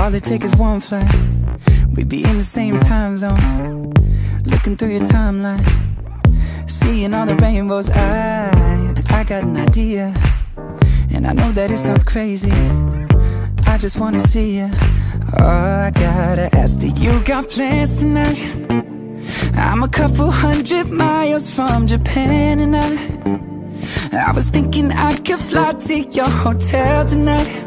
All it takes is one flight, we'd be in the same time zone. Looking through your timeline, seeing all the rainbows. I got an idea, and I know that it sounds crazy. I just wanna see you. Oh, I gotta ask, do you got plans tonight? I'm a couple 100 miles from Japan, and I was thinking I could fly to your hotel tonight.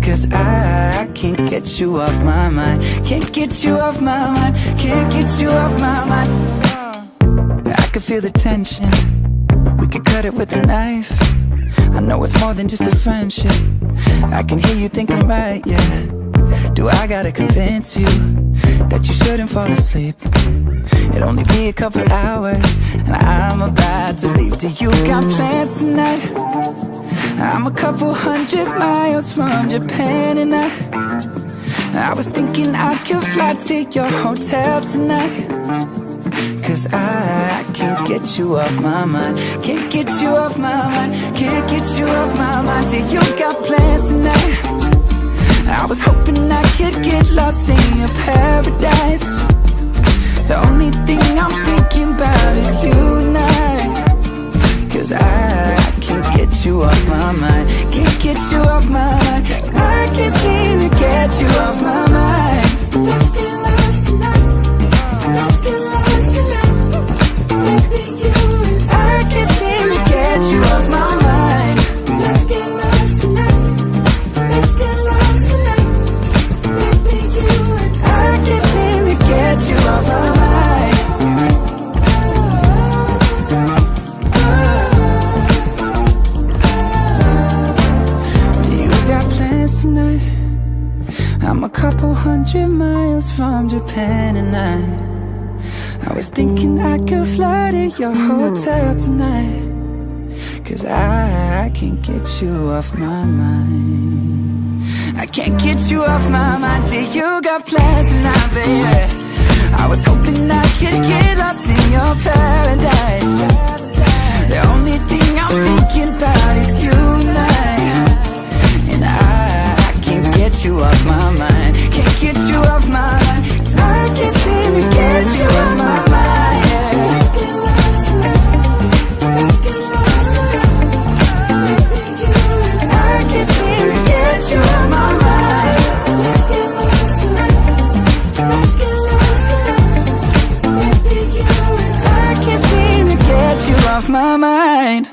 Cause I can't get you off my mind. Can't get you off my mind. Can't get you off my mind. I could feel the tension, we could cut it with a knife. I know it's more than just a friendship. I can hear you thinking, right, yeah. Do I gotta convince you that you shouldn't fall asleep? It'll only be a couple hours, and I'm about to leave. Do you got plans tonight? I'm a couple 100 miles from Japan, and I was thinking I could fly to your hotel tonight. Cause I can't get you off my mind. Can't get you off my mind. Can't get you off my mind. Do you got plans tonight? I was hoping I could get lost in your paradise. The only thing I'm thinking about is you and I. Cause I can't get you off my mind. Can't get you off my mind. I can't seem to get you off my mind. Let's get lost tonight. Let's get lost tonight. Baby, you and I can't seem to get you off my mind. Let's get lost tonight. Let's get lost tonight. Baby, you and I can't seem to get you off my mind. Tonight, I'm a couple 100 miles from Japan, and I was thinking I could fly to your hotel tonight. Cause I can't get you off my mind. I can't get you off my mind. Do you got plans tonight, baby? I was hoping I could get lost in your paradise. The only thing I'm thinking about is you and I can't get you off my mind. Can't get you off my mind. I can't seem to get you off my mind. Let's get lost tonight. Let's get lost tonight. I can't seem to get you off my mind. Let's get lost tonight. Let's get lost tonight. I can't seem to get you off my mind.